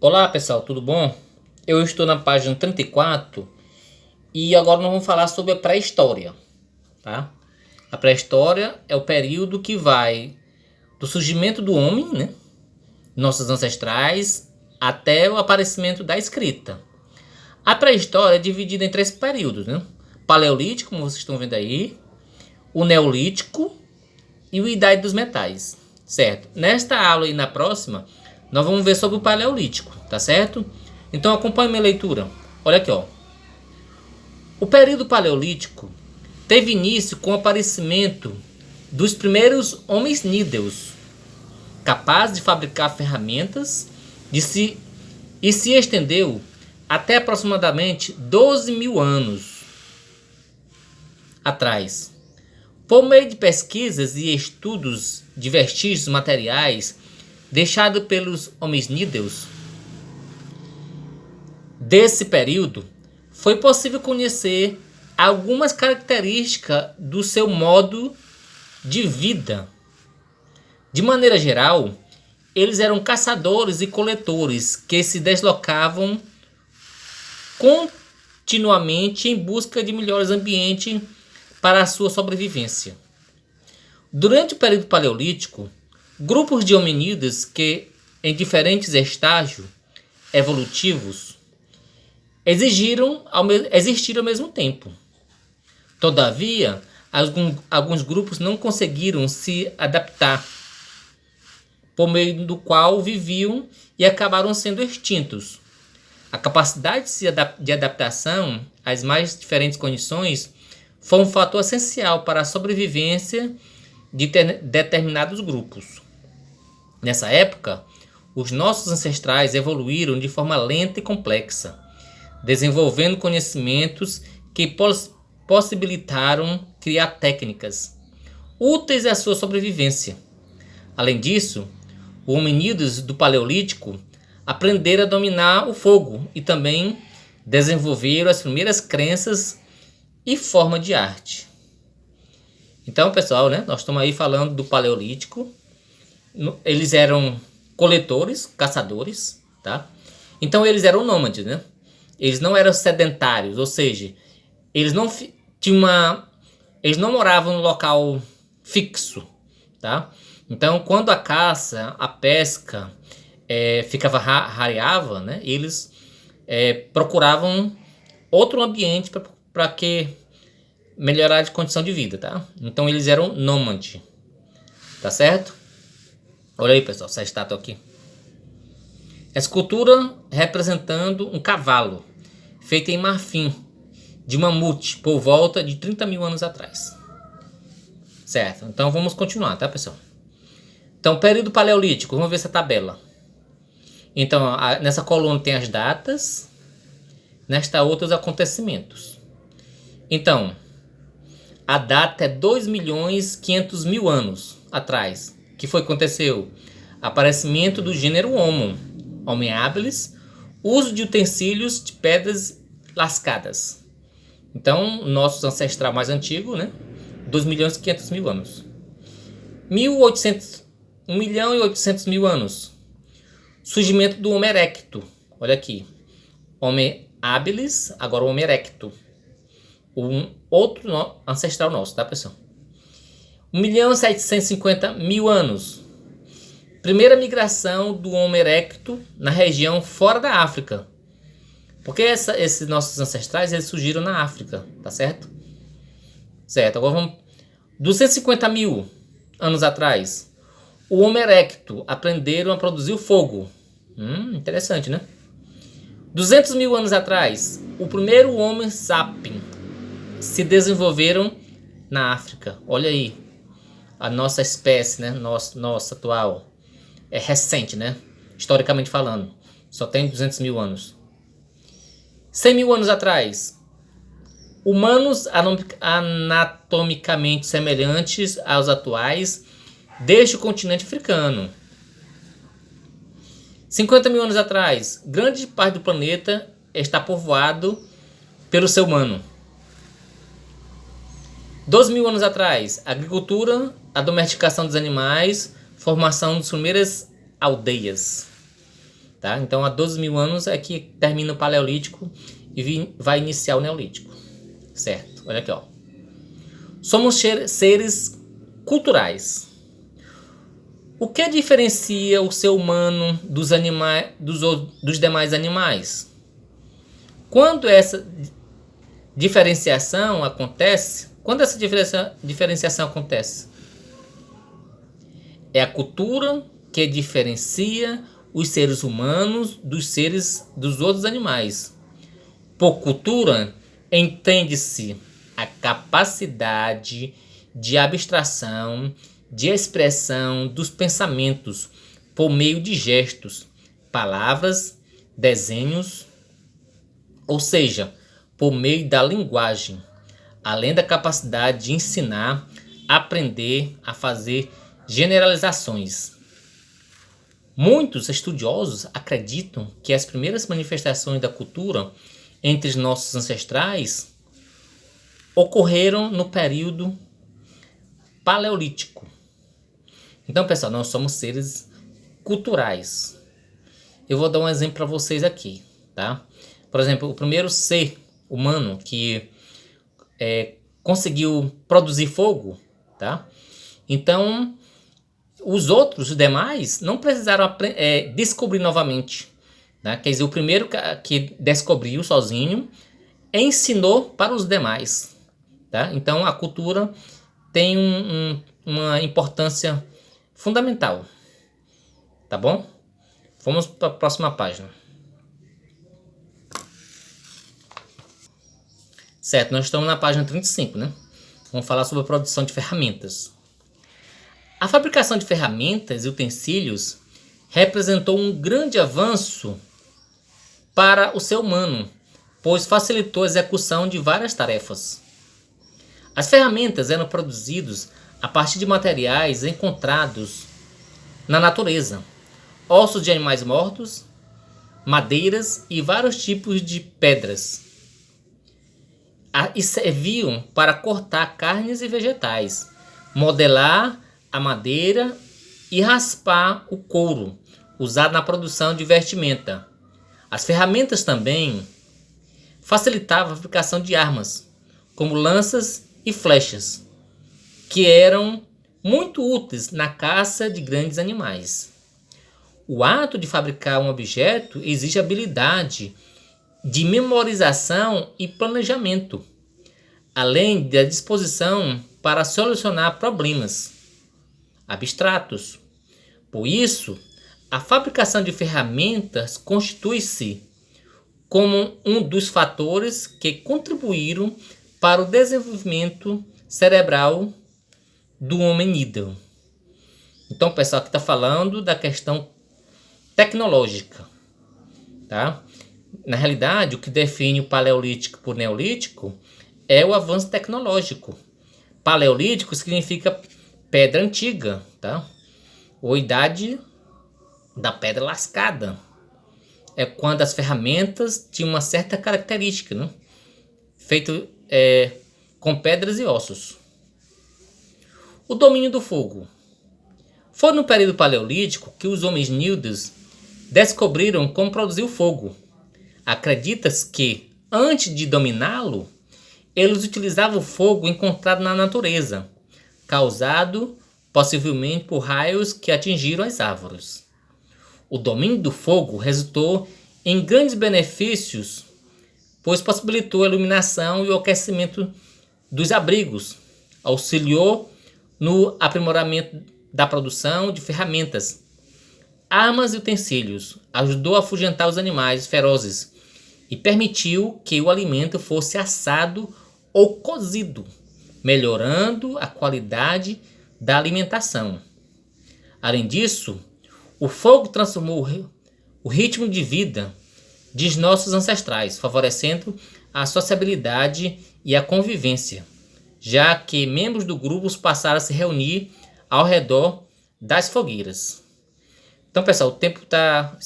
Olá pessoal, tudo bom? Eu estou na página 34 e agora nós vamos falar sobre a pré-história, tá? A pré-história é o período que vai do surgimento do homem, né? Nossos ancestrais, até o aparecimento da escrita. A pré-história é dividida em três períodos, né? Paleolítico, como vocês estão vendo aí, o Neolítico e a Idade dos Metais, certo? Nesta aula e na próxima, nós vamos ver sobre o Paleolítico, tá certo? Então acompanhe minha leitura. Olha aqui, ó. O período Paleolítico teve início com o aparecimento dos primeiros hominídeos, capazes de fabricar ferramentas e se estendeu até aproximadamente 12 mil anos atrás. Por meio de pesquisas e estudos de vestígios materiais deixados pelos hominídeos desse período, foi possível conhecer algumas características do seu modo de vida. De maneira geral, eles eram caçadores e coletores que se deslocavam continuamente em busca de melhores ambientes para a sua sobrevivência. Durante o período paleolítico, grupos de hominídeos que, em diferentes estágios evolutivos, existiram ao mesmo tempo. Todavia, alguns grupos não conseguiram se adaptar, por meio do qual viviam e acabaram sendo extintos. A capacidade de adaptação às mais diferentes condições foi um fator essencial para a sobrevivência de determinados grupos. Nessa época, os nossos ancestrais evoluíram de forma lenta e complexa, desenvolvendo conhecimentos que possibilitaram criar técnicas úteis à sua sobrevivência. Além disso, os hominídeos do Paleolítico aprenderam a dominar o fogo e também desenvolveram as primeiras crenças e formas de arte. Então, pessoal, né, nós estamos aí falando do Paleolítico. Eles eram coletores, caçadores, tá? Então eles eram nômades, né? Eles não eram sedentários, ou seja, eles não eles não moravam no local fixo, tá? Então, quando a caça, a pesca rareava, né? Eles procuravam outro ambiente para que melhorar a condição de vida, tá? Então eles eram nômades, tá certo? Olha aí, pessoal, essa estátua aqui. A escultura representando um cavalo, feita em marfim, de mamute, por volta de 30 mil anos atrás. Certo, então vamos continuar, tá, pessoal? Então, período paleolítico, vamos ver essa tabela. Então, nessa coluna tem as datas, nesta outra os acontecimentos. Então, a data é 2.500.000 anos atrás. O que foi que aconteceu? Aparecimento do gênero Homo habilis, uso de utensílios de pedras lascadas. Então, nosso ancestral mais antigo, né? 2.500.000 anos. 1.800.000 anos. Surgimento do Homo erecto. Olha aqui. Homo habilis, agora o Homo erecto. Um outro ancestral nosso, tá, pessoal? 1.750.000 anos. Primeira migração do Homo erecto na região fora da África. Porque esses nossos ancestrais eles surgiram na África, tá certo? Certo, agora vamos... 250.000 anos atrás, o Homo erecto aprenderam a produzir o fogo. Interessante, né? 200.000 anos atrás, o primeiro Homo sapiens se desenvolveram na África. Olha aí, a nossa espécie, né? Nossa atual. É recente, né? Historicamente falando. Só tem 200.000 anos. 100.000 anos atrás. Humanos anatomicamente semelhantes aos atuais deste continente africano. 50.000 anos atrás. Grande parte do planeta está povoado pelo ser humano. 12.000 anos atrás. Agricultura, a domesticação dos animais, formação das primeiras aldeias. Tá? Então, há 12 mil anos é que termina o Paleolítico e vai iniciar o Neolítico. Certo? Olha aqui, ó. Somos seres culturais. O que diferencia o ser humano dos demais animais? Quando essa diferenciação acontece, é a cultura que diferencia os seres humanos dos outros animais. Por cultura, entende-se a capacidade de abstração, de expressão dos pensamentos por meio de gestos, palavras, desenhos, ou seja, por meio da linguagem, além da capacidade de ensinar, aprender a fazer generalizações. Muitos estudiosos acreditam que as primeiras manifestações da cultura entre os nossos ancestrais ocorreram no período paleolítico. Então, pessoal, nós somos seres culturais. Eu vou dar um exemplo para vocês aqui, tá? Por exemplo, o primeiro ser humano que conseguiu produzir fogo, tá? Então, os demais, não precisaram descobrir novamente, tá? Quer dizer, o primeiro que descobriu sozinho ensinou para os demais, tá? Então, a cultura tem uma importância fundamental, tá bom? Vamos para a próxima página. Certo, nós estamos na página 35, né? Vamos falar sobre a produção de ferramentas. A fabricação de ferramentas e utensílios representou um grande avanço para o ser humano, pois facilitou a execução de várias tarefas. As ferramentas eram produzidas a partir de materiais encontrados na natureza, ossos de animais mortos, madeiras e vários tipos de pedras. E serviam para cortar carnes e vegetais, modelar a madeira e raspar o couro, usado na produção de vestimenta. As ferramentas também facilitavam a fabricação de armas, como lanças e flechas, que eram muito úteis na caça de grandes animais. O ato de fabricar um objeto exige habilidade de memorização e planejamento, além da disposição para solucionar problemas abstratos. Por isso, a fabricação de ferramentas constitui-se como um dos fatores que contribuíram para o desenvolvimento cerebral do hominídeo. Então, o pessoal aqui está falando da questão tecnológica, tá? Na realidade, o que define o paleolítico por neolítico é o avanço tecnológico. Paleolítico significa pedra antiga, tá? Ou idade da pedra lascada. É quando as ferramentas tinham uma certa característica, né? Feito com pedras e ossos. O domínio do fogo. Foi no período paleolítico que os hominídeos descobriram como produzir o fogo. Acredita-se que, antes de dominá-lo, eles utilizavam o fogo encontrado na natureza, causado possivelmente por raios que atingiram as árvores. O domínio do fogo resultou em grandes benefícios, pois possibilitou a iluminação e o aquecimento dos abrigos, auxiliou no aprimoramento da produção de ferramentas, armas e utensílios, ajudou a afugentar os animais ferozes e permitiu que o alimento fosse assado ou cozido, melhorando a qualidade da alimentação. Além disso, o fogo transformou o ritmo de vida de nossos ancestrais, favorecendo a sociabilidade e a convivência, já que membros do grupo passaram a se reunir ao redor das fogueiras. Então, pessoal, o tempo está